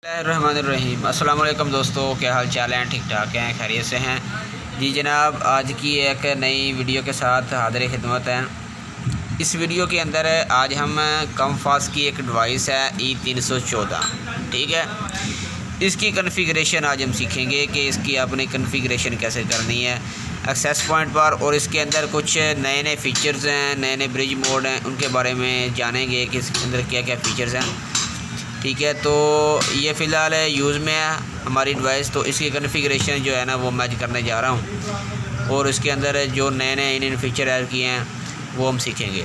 रहमानिर्रहीम। अस्सलाम वालेकुम दोस्तों, क्या हाल चाल हैं? ठीक ठाक हैं, खैरियत से हैं जी जनाब। आज की एक नई वीडियो के साथ हाज़िर खिदमत हैं। इस वीडियो के अंदर आज हम कम्फास की एक डिवाइस है E314, ठीक है। इसकी कन्फिगरेशन आज हम सीखेंगे कि इसकी आपने कन्फिगरेशन कैसे करनी है एक्सेस पॉइंट पर, और इसके अंदर कुछ नए नए फ़ीचर्स हैं, नए नए ब्रिज मोड हैं, उनके बारे में जानेंगे कि इसके अंदर क्या क्या फ़ीचर्स हैं, ठीक है। तो ये फ़िलहाल यूज़ में है हमारी डिवाइस, तो इसकी कन्फिगरेशन जो है ना वो मैं आज करने जा रहा हूँ, और इसके अंदर जो नए नए इन फ़ीचर ऐड किए हैं वो हम सीखेंगे।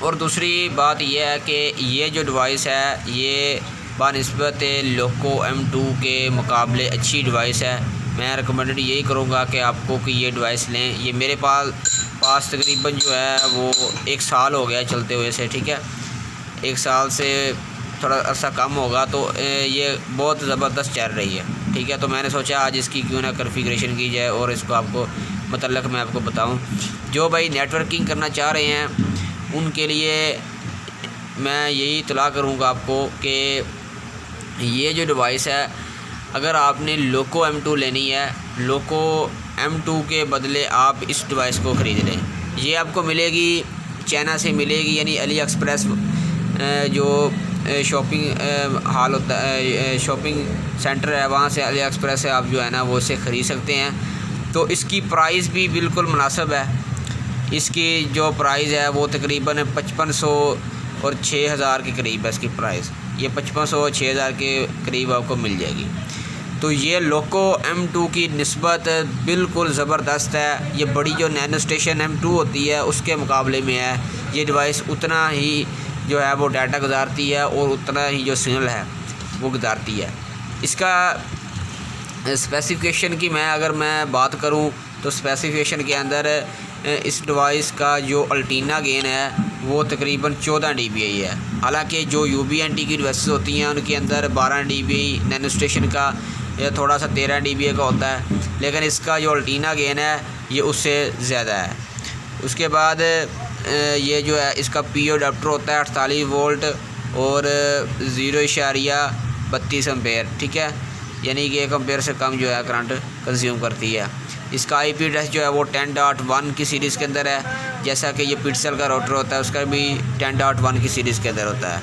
और दूसरी बात यह है कि ये जो डिवाइस है ये बानिस्बत लोको M2 के मुकाबले अच्छी डिवाइस है। मैं रिकमेंडेड यही करूँगा कि आपको कि ये डिवाइस लें। ये मेरे पास तकरीबन जो है वो 1 साल हो गया चलते हुए से, ठीक है। 1 साल से थोड़ा अर्सा कम होगा, तो ये बहुत ज़बरदस्त चल रही है, ठीक है। तो मैंने सोचा आज इसकी क्यों ना कन्फिगरेशन की जाए और इसको आपको मतलब मैं आपको बताऊं। जो भाई नेटवर्किंग करना चाह रहे हैं उनके लिए मैं यही इतला करूंगा आपको कि ये जो डिवाइस है, अगर आपने लोको M2 लेनी है, लोको M2 के बदले आप इस डिवाइस को ख़रीद लें। ये आपको मिलेगी चाइना से मिलेगी, यानी अली एक्सप्रेस जो शॉपिंग हॉल होता है, शॉपिंग सेंटर है, वहाँ से अली एक्सप्रेस से आप जो है ना वो इसे ख़रीद सकते हैं। तो इसकी प्राइस भी बिल्कुल मुनासिब है। इसकी जो प्राइस है वो तकरीबन 5500 और 6000 के करीब है इसकी प्राइस। ये 5500 और 6000 के करीब आपको मिल जाएगी। तो ये लोको M2 की निस्बत बिल्कुल ज़बरदस्त है। ये बड़ी जो नैनो स्टेशन M2 होती है उसके मुकाबले में है। ये डिवाइस उतना ही जो है वो डाटा गुजारती है और उतना ही जो सिग्नल है वो गुजारती है। इसका स्पेसिफिकेशन की अगर मैं बात करूं तो स्पेसिफिकेशन के अंदर इस डिवाइस का जो अल्टीना गेन है वो तकरीबन 14 dBi है। हालांकि जो UBNT की डिवाइस होती हैं उनके अंदर 12 dBi नैनो स्टेशन का या थोड़ा सा 13 dBi का होता है, लेकिन इसका जो अल्टीना गेन है ये उससे ज़्यादा है। उसके बाद ये जो है इसका PO अडाप्टर होता है 48 वोल्ट और 0.32 एम्पेयर, ठीक है। यानी कि 1 एम्पेयर से कम जो है करंट कंज्यूम करती है। इसका IP एड्रेस जो है वो 10.1 की सीरीज़ के अंदर है, जैसा कि ये पिक्सल का राउटर होता है उसका भी 10.1 की सीरीज़ के अंदर होता है।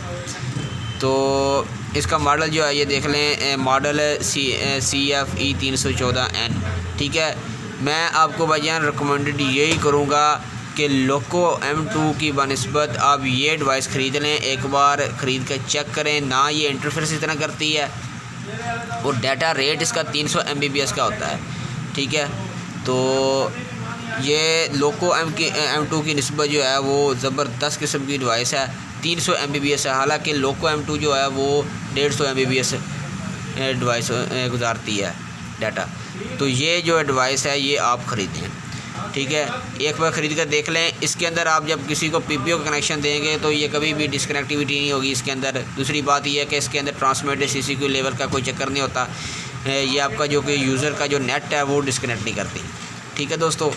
तो इसका मॉडल जो है ये देख लें, मॉडल CF E314N, ठीक है। मैं आपको भाईजान रिकमेंडेड यही करूँगा कि लोको M2 की बनिस्बत आप ये डिवाइस ख़रीद लें। एक बार ख़रीद कर चेक करें, ना ये इंटरफेरेंस इतना करती है और डाटा रेट इसका 300 Mbps का होता है, ठीक है। तो ये लोको M2 की निस्बत जो है वो ज़बरदस्त किस्म की डिवाइस है। 300 Mbps है, हालांकि लोको M2 जो है वो 150 Mbps डिवाइस गुजारती है डाटा। तो ये जो डिवाइस है ये आप ख़रीदें, ठीक है। एक बार ख़रीद कर देख लें। इसके अंदर आप जब किसी को PPO का कनेक्शन देंगे तो ये कभी भी डिसकनेक्टिविटी नहीं होगी इसके अंदर। दूसरी बात यह है कि इसके अंदर ट्रांसमिटेड CCQ लेवल का कोई चक्कर नहीं होता। ये आपका जो कि यूज़र का जो नेट है वो डिसकनेक्ट नहीं करती, ठीक है दोस्तों।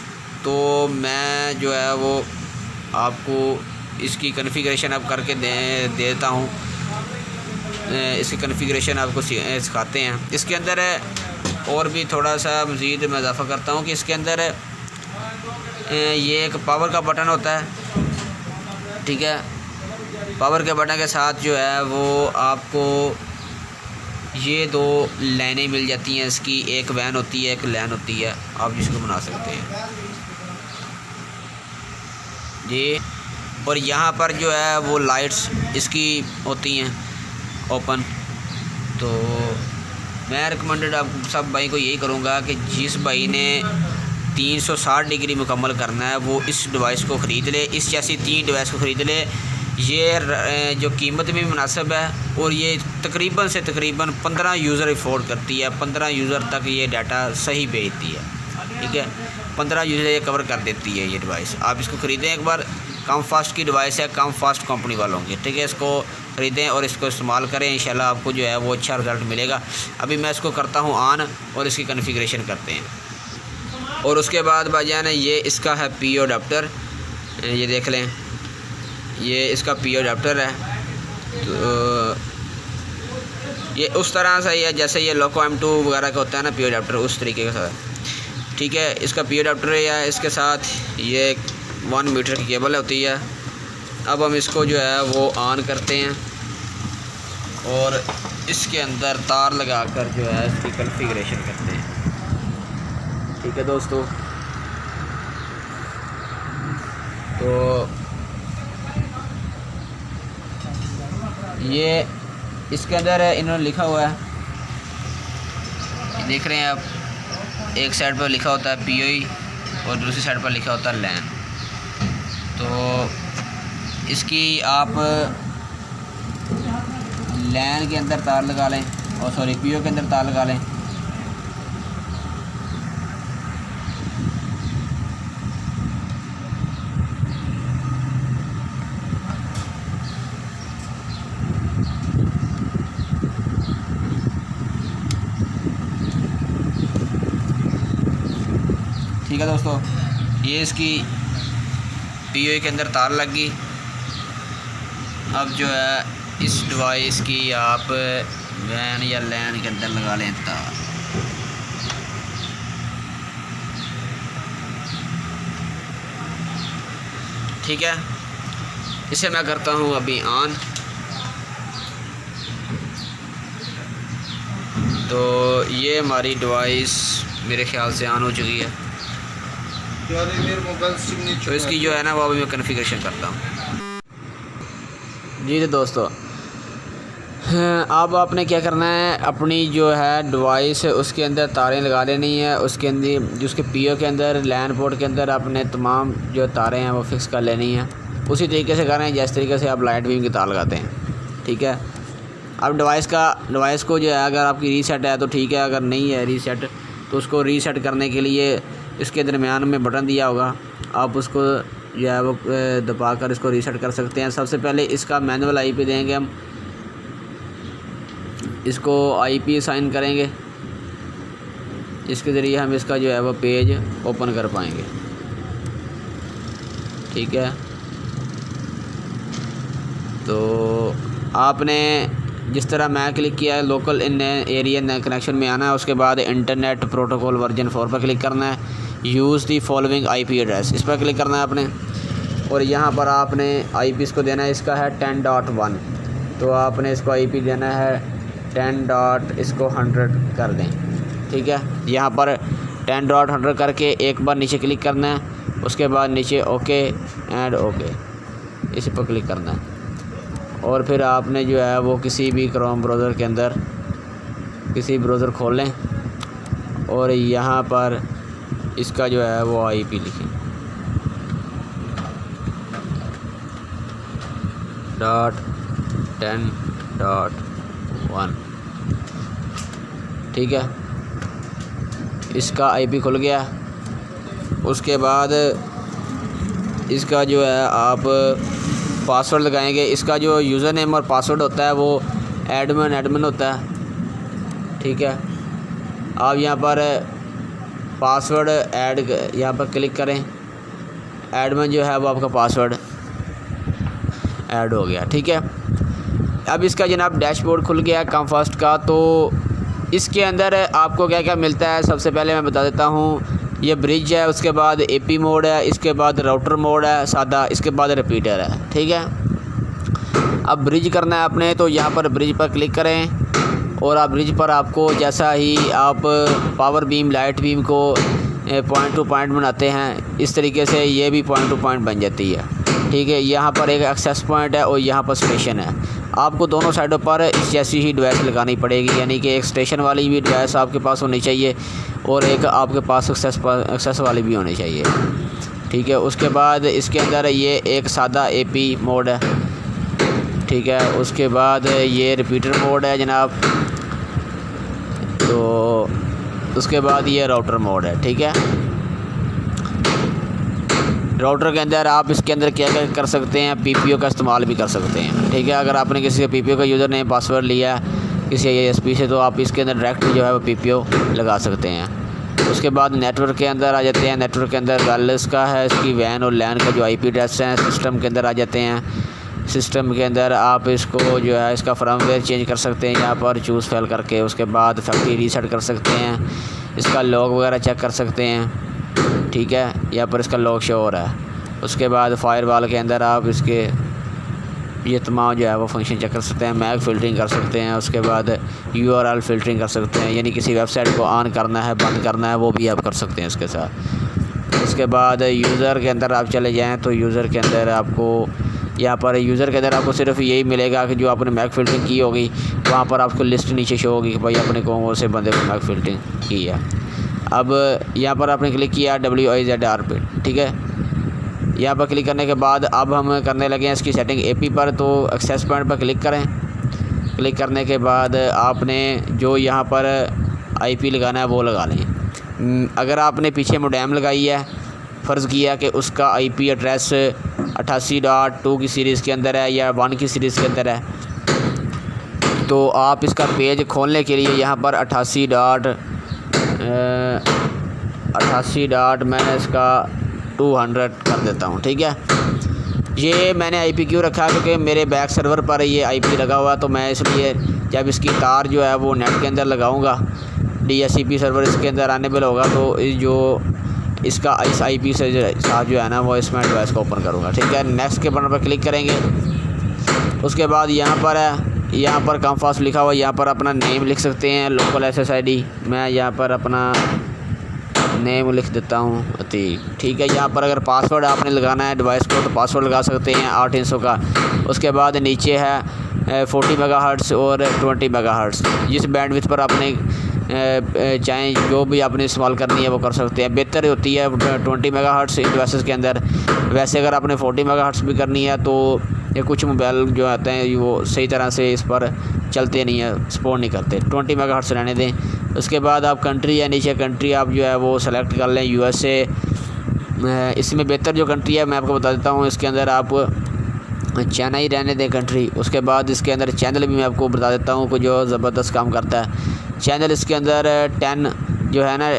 तो मैं जो है वो आपको इसकी कन्फिगरेशन अब करके देता हूँ। इसकी कन्फिगरेशन आपको सिखाते हैं। इसके अंदर और भी थोड़ा सा मज़ीद मैं इजाफ़ा करता हूँ कि इसके अंदर ये एक पावर का बटन होता है, ठीक है। पावर के बटन के साथ जो है वो आपको ये 2 लाइनें मिल जाती हैं इसकी। एक वैन होती है, एक लैन होती है, आप जिसको बना सकते हैं जी। और यहाँ पर जो है वो लाइट्स इसकी होती हैं ओपन। तो मैं रिकमेंडेड आप सब भाई को यही करूँगा कि जिस भाई ने 360 डिग्री मुकम्मल करना है वो इस डिवाइस को ख़रीद ले। इस जैसी 3 डिवाइस को ख़रीद ले। ये जो कीमत में मुनासिब है और ये तकरीबन से तकरीबन 15 यूज़र अफोर्ड करती है। 15 यूज़र तक ये डाटा सही भेजती है, ठीक है। 15 यूज़र ये कवर कर देती है ये डिवाइस। आप इसको ख़रीदें एक बार। कम फास्ट की डिवाइस है, कम फास्ट कंपनी वालों की, ठीक है। इसको ख़रीदें और इसको इस्तेमाल करें, इंशाल्लाह आपको जो है वो अच्छा रिज़ल्ट मिलेगा। अभी मैं इसको करता हूँ ऑन और इसकी कन्फिगरेशन करते हैं। और उसके बाद भाईजान ये इसका है PO अडाप्टर, ये देख लें, ये इसका PO अडाप्टर है। तो ये उस तरह से ही है जैसे ये लोको M2 वगैरह का होता है ना पी अडाप्टर, उस तरीके के साथ। ठीक है, इसका पी अडाप्टर है, इसके साथ ये 1 मीटर की केबल होती है। अब हम इसको जो है वो ऑन करते हैं और इसके अंदर तार लगाकर जो है इसकी कॉन्फ़िगरेशन करते हैं। ठीक है दोस्तों, तो ये इसके अंदर इन्होंने लिखा हुआ है, देख रहे हैं आप, एक साइड पर लिखा होता है POE और दूसरी साइड पर लिखा होता है LAN। तो इसकी आप LAN के अंदर तार लगा लें और सॉरी POE के अंदर तार लगा लें। ठीक है दोस्तों, ये इसकी POE के अंदर तार लग गई। अब जो है इस डिवाइस की आप वैन या LAN के अंदर लगा लें तार। ठीक है, इसे मैं करता हूँ अभी ऑन। तो ये हमारी डिवाइस मेरे ख्याल से ऑन हो चुकी है। तो इसकी जो है ना वो अभी मैं कॉन्फ़िगरेशन करता हूँ। जी तो दोस्तों, अब आपने क्या करना है, अपनी जो है डिवाइस उसके अंदर तारें लगा लेनी है। उसके अंदर उसके POE के अंदर LAN पोर्ट के अंदर आपने तमाम जो तारें हैं वो फिक्स कर लेनी है। उसी तरीके से करें जिस तरीके से आप लाइट बीम की तार लगाते हैं। ठीक है, अब डिवाइस को जो है अगर आपकी रीसेट है तो ठीक है, अगर नहीं है रीसेट तो उसको रीसेट करने के लिए इसके दरमियान में बटन दिया होगा, आप उसको जो है वो दबा कर इसको रीसेट कर सकते हैं। सबसे पहले इसका मैनुअल IP देंगे, हम इसको IP असाइन करेंगे, इसके ज़रिए हम इसका जो है वो पेज ओपन कर पाएंगे। ठीक है, तो आपने जिस तरह मैं क्लिक किया है लोकल इन एरिया कनेक्शन में आना है, उसके बाद इंटरनेट प्रोटोकॉल वर्जन 4 पर क्लिक करना है। Use the following IP address, इस पर क्लिक करना है आपने और यहाँ पर आपने IP इसको देना है, इसका है 10.1। तो आपने इसको IP देना है 10.100 कर दें। ठीक है, यहाँ पर 10.100 करके एक बार नीचे क्लिक करना है, उसके बाद नीचे ओके एंड ओके इस पर क्लिक करना है और फिर आपने जो है वो किसी भी क्रोम ब्राउज़र के अंदर किसी ब्राउज़र खोल लें और यहाँ पर इसका जो है वो IP लिखें .10.1। ठीक है, इसका IP खुल गया। उसके बाद इसका जो है आप पासवर्ड लगाएंगे। इसका जो यूज़र नेम और पासवर्ड होता है वो एडमिन होता है। ठीक है, आप यहाँ पर पासवर्ड ऐड यहाँ पर क्लिक करें, एडमिन जो है वो आपका पासवर्ड ऐड हो गया। ठीक है, अब इसका जनाब डैशबोर्ड खुल गया कम्फास्ट का। तो इसके अंदर आपको क्या क्या मिलता है, सबसे पहले मैं बता देता हूँ। ये ब्रिज है, उसके बाद AP मोड है, इसके बाद राउटर मोड है सादा, इसके बाद रिपीटर है। ठीक है, अब ब्रिज करना है आपने, तो यहाँ पर ब्रिज पर क्लिक करें और आप ब्रिज पर आपको जैसा ही आप पावर बीम लाइट बीम को पॉइंट टू पॉइंट बनाते हैं, इस तरीके से ये भी पॉइंट टू पॉइंट बन जाती है। ठीक है, यहाँ पर एक एक्सेस पॉइंट है और यहाँ पर स्टेशन है। आपको दोनों साइडों पर इस जैसी ही डिवाइस लगानी पड़ेगी, यानी कि एक स्टेशन वाली भी डिवाइस आपके पास होनी चाहिए और एक आपके पास एक्सेस वाली भी होनी चाहिए। ठीक है, उसके बाद इसके अंदर ये एक सादा AP मोड है। ठीक है, उसके बाद ये रिपीटर मोड है जनाब, तो उसके बाद ये राउटर मोड है। ठीक है, राउटर के अंदर आप इसके अंदर क्या क्या कर सकते हैं, PPO का इस्तेमाल भी कर सकते हैं। ठीक है, अगर आपने किसी का PPO का यूज़र नेम पासवर्ड लिया किसी ISP से, तो आप इसके अंदर डायरेक्ट जो है वो PPO लगा सकते हैं। उसके बाद नेटवर्क के अंदर आ जाते हैं। नेटवर्क के अंदर वायरलेस का है, इसकी वैन और LAN का जो IP एड्रेस हैं सिस्टम के अंदर आ जाते हैं। सिस्टम के अंदर आप इसको जो है इसका फर्मवेयर चेंज कर सकते हैं यहाँ पर चूज़ फाइल करके। उसके बाद फैक्ट्री रीसेट कर सकते हैं, इसका लॉग वगैरह चेक कर सकते हैं, ठीक है। यहाँ पर इसका लॉग शो हो रहा है। उसके बाद फायरवॉल के अंदर आप इसके ये तमाम जो है वो फंक्शन चेक कर सकते हैं। मैक फ़िल्टरिंग कर सकते हैं, उसके बाद URL फ़िल्टरिंग कर सकते हैं, यानी किसी वेबसाइट को ऑन करना है बंद करना है वो भी आप कर सकते हैं इसके साथ। उसके बाद यूज़र के अंदर आप चले जाएँ तो यूज़र के अंदर आपको यहाँ पर यूज़र के अंदर आपको सिर्फ यही मिलेगा कि जो आपने मैक फ़िल्टरिंग की होगी वहाँ पर आपको लिस्ट नीचे शो होगी कि भाई अपने कौन से बंदे को मैक फ़िल्टरिंग की है। अब यहाँ पर आपने क्लिक किया WIZR पे, ठीक है। यहाँ पर क्लिक करने के बाद अब हम करने लगे हैं इसकी सेटिंग AP पर। तो एक्सेस पॉइंट पर क्लिक करें। क्लिक करने के बाद आपने जो यहाँ पर IP लगाना है वो लगा लें। अगर आपने पीछे मोडेम लगाई है, फ़र्ज़ किया कि उसका IP एड्रेस 88.2 की सीरीज़ के अंदर है या 1 की सीरीज़ के अंदर है, तो आप इसका पेज खोलने के लिए यहाँ पर 88 मैंने इसका 200 कर देता हूँ, ठीक है। ये मैंने IP क्यों रखा क्योंकि मेरे बैक सर्वर पर ये IP लगा हुआ, तो मैं इसलिए जब इसकी तार जो है वो नेट के अंदर लगाऊंगा, DHCP सर्वर इसके अंदर अनेबल होगा, तो जो इसका इस IP से साथ जो है ना वो इसमें डिवाइस को ओपन करूँगा, ठीक है। नेक्स्ट के बटन पर क्लिक करेंगे। उसके बाद यहाँ पर है, यहाँ पर कम्फास लिखा हुआ, यहाँ पर अपना नेम लिख सकते हैं, लोकल SSID। मैं यहाँ पर अपना नेम लिख देता हूँ अतीक, ठीक है। यहाँ पर अगर पासवर्ड आपने लगाना है डिवाइस को तो पासवर्ड लगा सकते हैं 800 का। उसके बाद नीचे है 40 मेगाहर्ट्ज़ और 20 मेगाहर्ट्ज़, जिस बैंडविड्थ पर आपने चाहें जो भी आपने इस्तेमाल करनी है वो कर सकते हैं। बेहतर होती है 20 मेगाहर्ट्ज़ इन डिवाइसेस के अंदर। वैसे अगर आपने 40 मेगाहर्ट्ज़ भी करनी है तो ये कुछ मोबाइल जो आते हैं वो सही तरह से इस पर चलते नहीं है, सपोर्ट नहीं करते। 20 मेगाहर्ट्ज़ रहने दें। उसके बाद आप कंट्री या नीचे कंट्री आप जो है वो सेलेक्ट कर लें, USA। इसमें बेहतर जो कंट्री है मैं आपको बता देता हूँ, इसके अंदर आप चाइना ही रहने दें कंट्री। उसके बाद इसके अंदर चैनल भी मैं आपको बता देता हूँ कि जो ज़बरदस्त काम करता है चैनल। इसके अंदर 10 जो है ना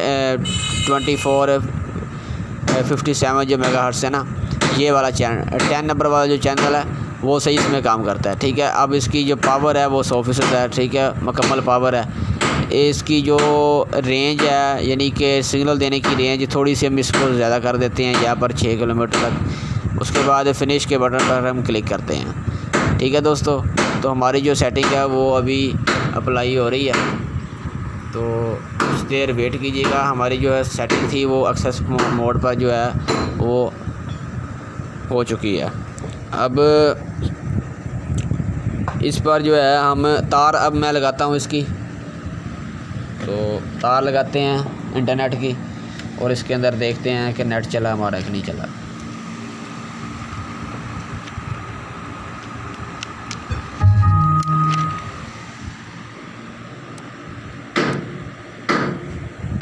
2457 जो मेगाहर्ट्ज़ है ना, ये वाला चैनल 10 नंबर वाला जो चैनल है वो सही इसमें काम करता है, ठीक है। अब इसकी जो पावर है वो 100% है, ठीक है, मुकम्मल पावर है। इसकी जो रेंज है यानी कि सिग्नल देने की रेंज थोड़ी सी हम इसको ज़्यादा कर देते हैं यहाँ पर 6 किलोमीटर तक। उसके बाद फिनिश के बटन पर हम क्लिक करते हैं, ठीक है दोस्तों। तो हमारी जो सेटिंग है वो अभी अप्लाई हो रही है, तो कुछ देर वेट कीजिएगा। हमारी जो है सेटिंग थी वो एक्सेस मोड पर जो है वो हो चुकी है। अब इस पर जो है हम तार अब मैं लगाता हूँ इसकी, तो तार लगाते हैं इंटरनेट की और इसके अंदर देखते हैं कि नेट चला हमारा कि नहीं चला।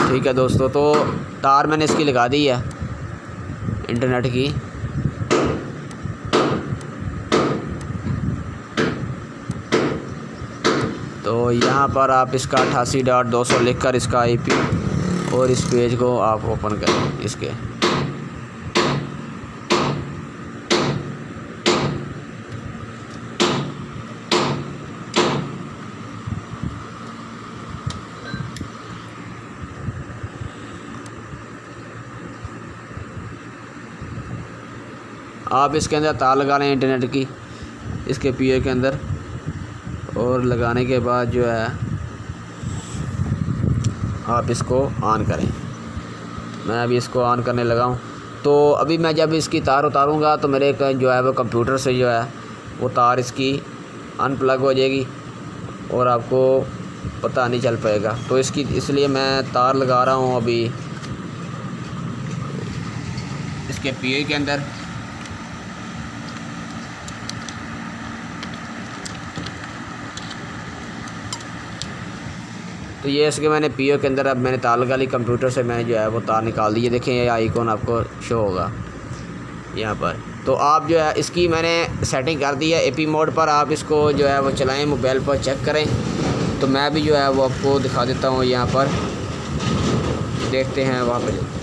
ठीक है दोस्तों, तो तार मैंने इसकी लगा दी है इंटरनेट की। तो यहाँ पर आप इसका 88.200 लिखकर इसका IP और इस पेज को आप ओपन करें इसके। आप इसके अंदर तार लगा लें इंटरनेट की इसके PA के अंदर, और लगाने के बाद जो है आप इसको ऑन करें। मैं अभी इसको ऑन करने लगा हूँ। तो अभी मैं जब इसकी तार उतारूँगा तो मेरे जो है वो कंप्यूटर से जो है वो तार इसकी अनप्लग हो जाएगी और आपको पता नहीं चल पाएगा। तो इसकी इसलिए मैं तार लगा रहा हूँ अभी इसके PA के अंदर। तो ये इसके मैंने PO के अंदर अब मैंने तार लगा ली, कंप्यूटर से मैं जो है वो तार निकाल दी। ये देखें ये आइकॉन आपको शो होगा यहाँ पर। तो आप जो है इसकी मैंने सेटिंग कर दी है AP मोड पर। आप इसको जो है वो चलाएं, मोबाइल पर चेक करें। तो मैं भी जो है वो आपको दिखा देता हूँ यहाँ पर, देखते हैं वहाँ पर।